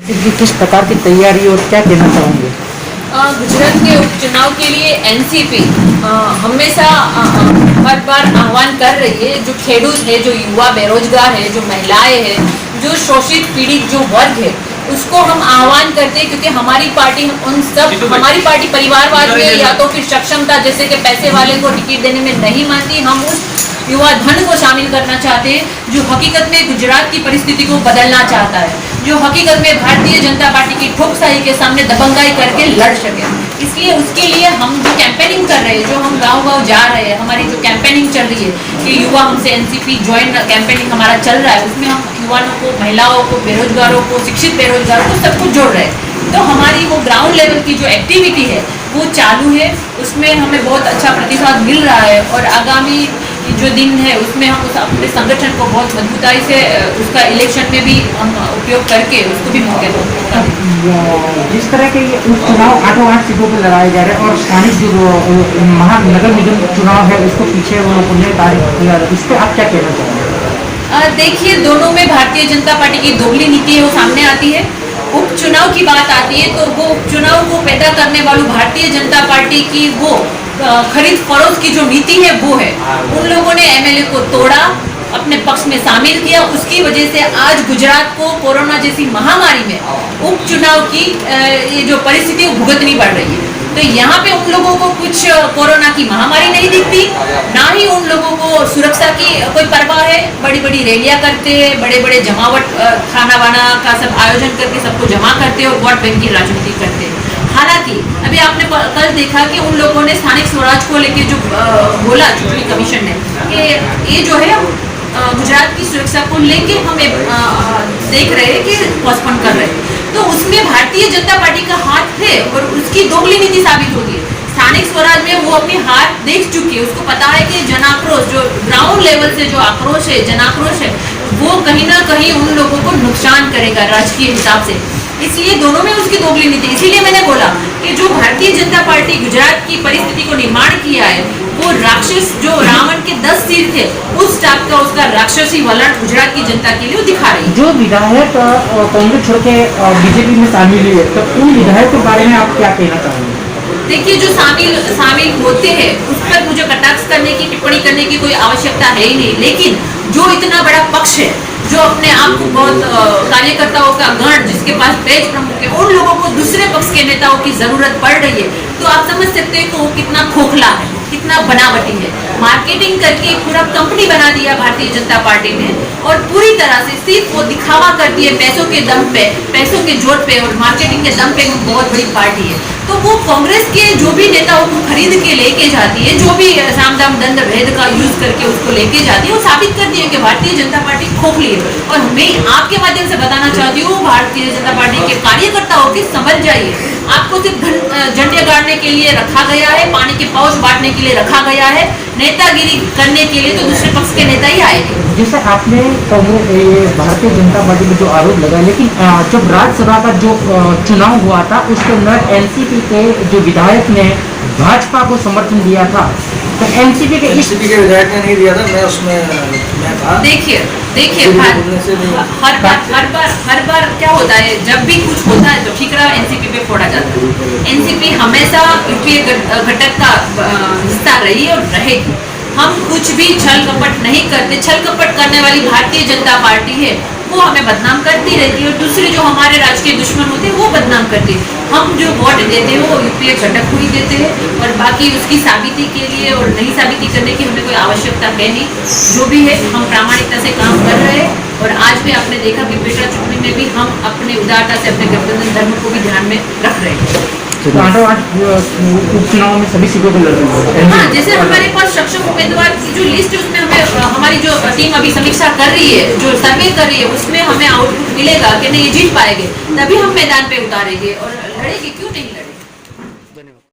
किस प्रकार की तैयारी और क्या कहना चाहोगे? गुजरात के उपचुनाव के लिए एनसीपी हमेशा हर बार आह्वान कर रही है। जो खेडूत है, जो युवा बेरोजगार है, जो महिलाएं हैं, जो शोषित पीड़ित जो वर्ग है, उसको हम आह्वान करते हैं, क्योंकि हमारी पार्टी हमारी पार्टी परिवारवाद में या तो फिर सक्षमता जैसे कि पैसे वाले को टिकट देने में नहीं मानती। हम उस युवा धन को शामिल करना चाहते हैं जो हकीकत में गुजरात की परिस्थिति को बदलना चाहता है, जो हकीकत में भारतीय जनता पार्टी की ठोकसाही के सामने दबंगाई करके लड़ सके। इसलिए उसके लिए हम जो कैंपेनिंग कर रहे हैं, जो हम गांव-गांव जा रहे हैं, हमारी जो कैंपेनिंग चल रही है कि युवा हमसे एनसीपी ज्वाइन कैंपेनिंग हमारा चल रहा है, उसमें हम युवाओं को, महिलाओं को, बेरोजगारों को, शिक्षित बेरोजगारों को सबको जोड़ रहे हैं। तो हमारी वो ग्राउंड लेवल की जो एक्टिविटी है वो चालू है, उसमें हमें बहुत अच्छा प्रतिसाद मिल रहा है और आगामी जो दिन है उसमें हम उस अपने संगठन को बहुत मजबूताई से उसका इलेक्शन में भी हम उपयोग करके उसको भी मौके देंगे। जिस तरह के ये उपचुनाव 8 सीटों पर लड़ाए जा रहे हैं और स्थानिक जो महानगर निगम चुनाव है उसको पीछे उन्हें तारीख किया, इस पर आप क्या कहना चाहेंगे? देखिए, दोनों में भारतीय जनता पार्टी की दोगली नीति है वो सामने आती है। उपचुनाव की बात आती है तो वो उपचुनाव को पैदा करने वाली भारतीय जनता पार्टी की वो खरीद फरोख्त की जो नीति है वो है। उन लोगों ने एमएलए को तोड़ा, अपने पक्ष में शामिल किया, उसकी वजह से आज गुजरात को कोरोना जैसी महामारी में उपचुनाव की ये जो परिस्थिति भुगतनी पड़ रही है। तो यहाँ पे उन लोगों को कुछ कोरोना की महामारी नहीं दिखती, ना ही उन लोगों को सुरक्षा की कोई परवाह है। बड़ी बड़ी रैलियां करते हैं, बड़े बड़े जमावट खाना वाना का सब आयोजन करके सबको जमा करते हैं और वोट बैंक की राजनीति करते हैं। हालांकि अभी आपने कल देखा कि उन लोगों ने स्थानिक स्वराज को लेके जो बोला चुनावी कमीशन ने कि ये जो है गुजरात की सुरक्षा को लेके हमें देख रहे हैं कि पोस्टपोन कर रहे हैं, तो उसमें भारतीय जनता पार्टी का हाथ है और उसकी दोगली नीति साबित होगी। स्थानिक स्वराज में वो अपनी हार देख चुकी है, उसको पता है कि जन आक्रोश जो ग्राउंड लेवल से जो आक्रोश है, जन आक्रोश है, वो कहीं ना कहीं उन लोगों को नुकसान करेगा राजकीय हिसाब से। इसलिए दोनों में उसकी दोगली नीति। इसीलिए मैंने बोला कि जो भारतीय जनता पार्टी गुजरात की परिस्थिति को निर्माण किया है वो राक्षस जो रावण के 10 सिर थे उस टाइप का उसका राक्षसी वलण गुजरात की जनता के लिए वो दिखा रही है। जो विधायक कांग्रेस छोड़ के बीजेपी में शामिल हुए तो उन विधायक के बारे में आप क्या कहना चाहेंगे? देखिए, जो शामिल होते हैं उस पर मुझे कटाक्ष करने की, टिप्पणी करने की कोई आवश्यकता है ही नहीं, लेकिन जो इतना बड़ा पक्ष है, जो अपने आप को बहुत कार्यकर्ताओं का गण जिसके पास पेज प्रमुख है, उन लोगों को दूसरे पक्ष के नेताओं की जरूरत पड़ रही है, तो आप समझ सकते हैं कि वो कितना खोखला है, कितना बनावटी है। मार्केटिंग करके पूरा कंपनी बना दिया भारतीय जनता पार्टी ने और पूरी तरह से सिर्फ वो दिखावा करती है पैसों के दम पे, पैसों के जोर पे और मार्केटिंग के दम पे बहुत बड़ी पार्टी है। तो वो कांग्रेस के जो भी नेताओं को खरीद के लेके जाती है, जो भी साम दाम दंड भेद का यूज करके उसको लेके जाती है, वो साबित करती है कि भारतीय जनता पार्टी खोखली है। और मैं आपके माध्यम से बताना चाहती हूँ भारतीय जनता पार्टी के कार्यकर्ताओं की समझ जाइए, आपको सिर्फ झंडे गाड़ने के लिए रखा गया है, पानी के पाउच बांटने के लिए रखा गया है, नेतागिरी करने के लिए तो दूसरे पक्ष के नेता ही आएंगे। जैसे आपने कांग्रेस भारतीय जनता पार्टी में जो आरोप लगाया, लेकिन जब राज्यसभा का जो चुनाव हुआ था उसके अंदर एनसीपी के जो विधायक ने भाजपा को समर्थन दिया था, तो एनसीपी के विधायक ने नहीं दिया था, मैं उसमें मैं था। देखिए हर बार क्या होता है, जब भी कुछ होता है तो ठीकरा एनसीपी पे फोड़ा जाता है। एनसीपी हमेशा यूपीए घटक का हिस्सा रही और रहेगी। हम कुछ भी छल कपट नहीं करते। छल कपट करने वाली भारतीय जनता पार्टी है वो हमें बदनाम करती रहती है और दूसरे जो हमारे राजकीय दुश्मन होते हैं वो बदनाम करते हैं। हम जो वोट देते हैं वो यूपीए घटक को ही देते हैं और बाकी उसकी साबिती के लिए और नहीं साबिती करने की हमें कोई आवश्यकता है नहीं। जो भी है हम प्रामाणिकता से काम कर रहे हैं और आज भी आपने देखा कि पेटा चुनाव में भी हम अपने उदारता से अपने गठबंधन धर्म को भी ध्यान में रख रहे हैं। तो उपचुनाव में सभी सीटों पर लड़ रही है। हाँ, जैसे हमारे पास सक्षम उम्मीदवार की जो लिस्ट है उसमें हमें हमारी जो टीम अभी समीक्षा कर रही है, जो सर्वे कर रही है, उसमें हमें आउटपुट मिलेगा कि नहीं ये जीत पाएंगे, तभी हम मैदान पे उतारेंगे और लड़ेंगे, क्यों नहीं लड़ेंगे।